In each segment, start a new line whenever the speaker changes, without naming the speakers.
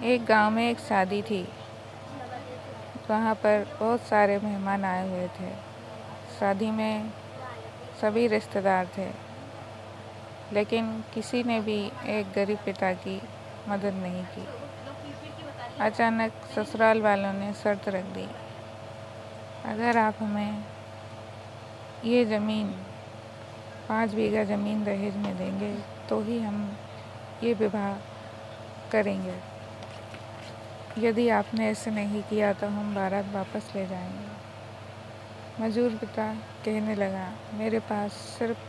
एक गांव में एक शादी थी। वहाँ पर बहुत सारे मेहमान आए हुए थे। शादी में सभी रिश्तेदार थे, लेकिन किसी ने भी एक गरीब पिता की मदद नहीं की। अचानक ससुराल वालों ने शर्त रख दी, अगर आप हमें ये ज़मीन 5 बीघा ज़मीन दहेज में देंगे तो ही हम ये विवाह करेंगे। यदि आपने ऐसे नहीं किया तो हम बारात वापस ले जाएंगे। मजदूर पिता कहने लगा, मेरे पास सिर्फ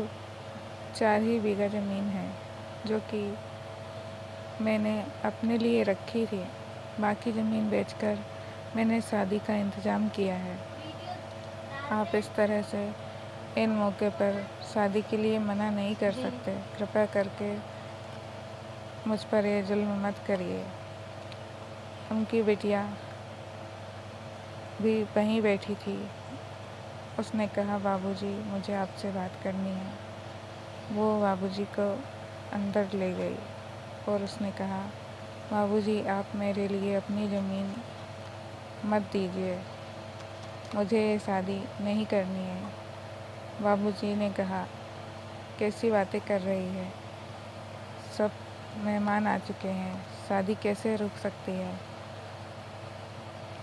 4 ही बीघा ज़मीन है, जो कि मैंने अपने लिए रखी थी। बाकी ज़मीन बेचकर मैंने शादी का इंतज़ाम किया है। आप इस तरह से इन मौके पर शादी के लिए मना नहीं कर सकते। कृपया करके मुझ पर ये जुल्म मत करिए। उनकी बिटिया भी वहीं बैठी थी। उसने कहा, बाबूजी, मुझे आपसे बात करनी है। वो बाबूजी को अंदर ले गई और उसने कहा, बाबूजी, आप मेरे लिए अपनी ज़मीन मत दीजिए, मुझे ये शादी नहीं करनी है। बाबूजी ने कहा, कैसी बातें कर रही है, सब मेहमान आ चुके हैं, शादी कैसे रुक सकती है,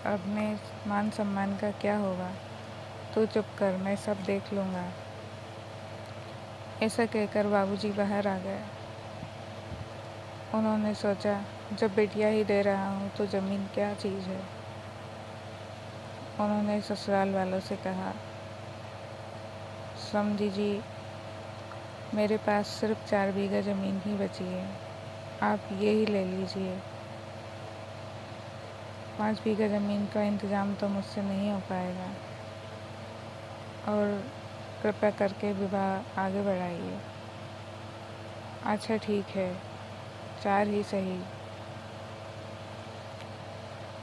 अपने मान सम्मान का क्या होगा, तू चुप कर, मैं सब देख लूँगा। ऐसा कहकर बाबूजी बाहर आ गए। उन्होंने सोचा, जब बेटिया ही दे रहा हूँ तो ज़मीन क्या चीज़ है। उन्होंने ससुराल वालों से कहा, समधी जी, मेरे पास सिर्फ 4 बीघा ज़मीन ही बची है, आप ये ही ले लीजिए। 5 बीघा ज़मीन का इंतज़ाम तो मुझसे नहीं हो पाएगा, और कृपया करके विवाह आगे बढ़ाइए। अच्छा ठीक है, 4 ही सही।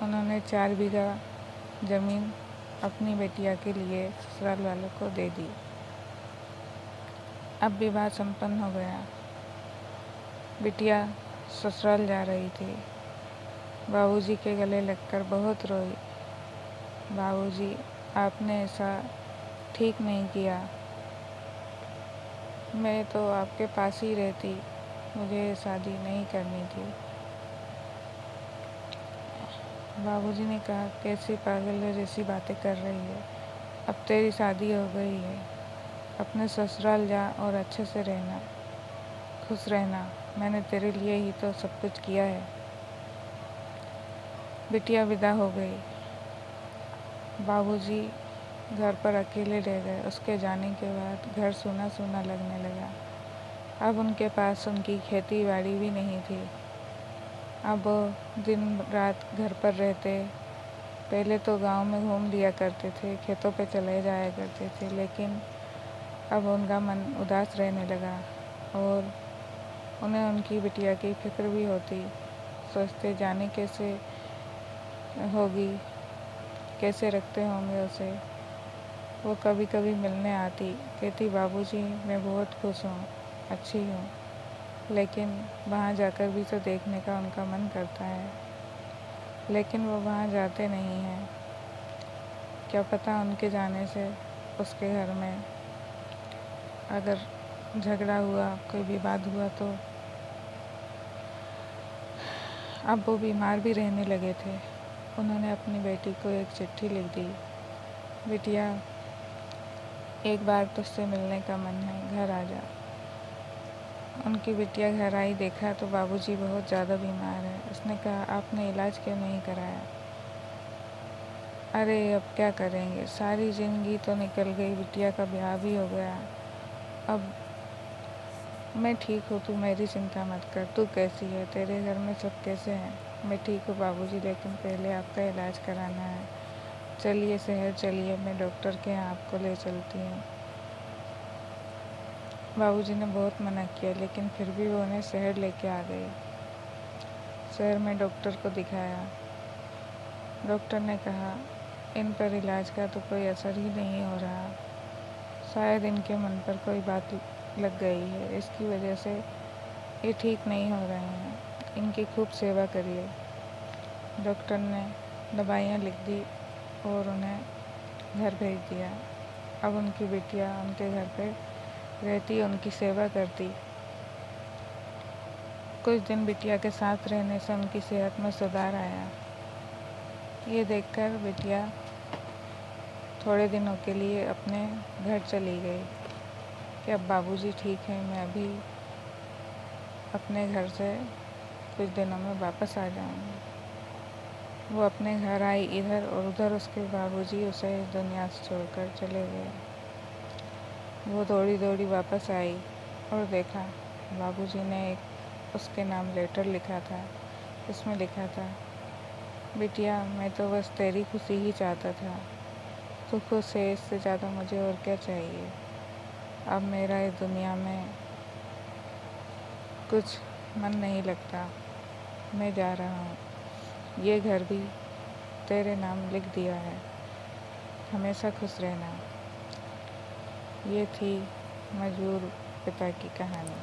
उन्होंने 4 बीघा ज़मीन अपनी बेटिया के लिए ससुराल वालों को दे दी। अब विवाह संपन्न हो गया। बिटिया ससुराल जा रही थी। बाबूजी के गले लगकर बहुत रोई। बाबूजी, आपने ऐसा ठीक नहीं किया। मैं तो आपके पास ही रहती, मुझे शादी नहीं करनी थी। बाबूजी ने कहा, कैसी पागल जैसी बातें कर रही है, अब तेरी शादी हो गई है, अपने ससुराल जा और अच्छे से रहना, खुश रहना, मैंने तेरे लिए ही तो सब कुछ किया है। बिटिया विदा हो गई। बाबूजी घर पर अकेले रह गए। उसके जाने के बाद घर सूना सूना लगने लगा। अब उनके पास उनकी खेती बाड़ी भी नहीं थी। अब वो दिन रात घर पर रहते। पहले तो गांव में घूम लिया करते थे, खेतों पे चले जाया करते थे, लेकिन अब उनका मन उदास रहने लगा और उन्हें उनकी बिटिया की फिक्र भी होती। सोचते, जाने कैसे होगी, कैसे रखते होंगे उसे। वो कभी कभी मिलने आती, कहती, बाबूजी, मैं बहुत खुश हूँ, अच्छी हूँ, लेकिन वहाँ जाकर भी तो देखने का उनका मन करता है, लेकिन वो वहाँ जाते नहीं हैं। क्या पता उनके जाने से उसके घर में अगर झगड़ा हुआ, कोई विवाद हुआ तो। अब वो बीमार भी रहने लगे थे। उन्होंने अपनी बेटी को एक चिट्ठी लिख दी, बिटिया, एक बार तुझसे मिलने का मन है, घर आ जा। उनकी बिटिया घर आई, देखा तो बाबूजी बहुत ज़्यादा बीमार है। उसने कहा, आपने इलाज क्यों नहीं कराया? अरे अब क्या करेंगे, सारी ज़िंदगी तो निकल गई, बिटिया का ब्याह भी हो गया, अब मैं ठीक हूँ, तू मेरी चिंता मत कर। तू कैसी है, तेरे घर में सब कैसे हैं? मैं ठीक हूँ बाबूजी, लेकिन पहले आपका इलाज कराना है। चलिए शहर चलिए, मैं डॉक्टर के यहाँ आपको ले चलती हूँ। बाबूजी ने बहुत मना किया, लेकिन फिर भी वो उन्हें शहर लेके आ गई। शहर में डॉक्टर को दिखाया। डॉक्टर ने कहा, इन पर इलाज का तो कोई असर ही नहीं हो रहा, शायद इनके मन पर कोई बात लग गई है, इसकी वजह से ये ठीक नहीं हो रहे हैं, इनकी खूब सेवा करिए। डॉक्टर ने दवाइयाँ लिख दी और उन्हें घर भेज दिया। अब उनकी बिटिया उनके घर पे रहती, उनकी सेवा करती। कुछ दिन बिटिया के साथ रहने से उनकी सेहत में सुधार आया। ये देखकर बिटिया थोड़े दिनों के लिए अपने घर चली गई कि अब बाबूजी ठीक है, मैं भी अपने घर से कुछ दिनों में वापस आ जाऊंगी। वो अपने घर आई इधर, और उधर उसके बाबूजी उसे इस दुनिया से छोड़कर चले गए। वो दौड़ी दौड़ी वापस आई और देखा बाबूजी ने एक उसके नाम लेटर लिखा था। उसमें लिखा था, बिटिया मैं तो बस तेरी खुशी ही चाहता था, तू खुश है, इससे ज़्यादा मुझे और क्या चाहिए। अब मेरा इस दुनिया में कुछ मन नहीं लगता, मैं जा रहा हूँ। ये घर भी तेरे नाम लिख दिया है, हमेशा खुश रहना। ये थी मजबूर पिता की कहानी।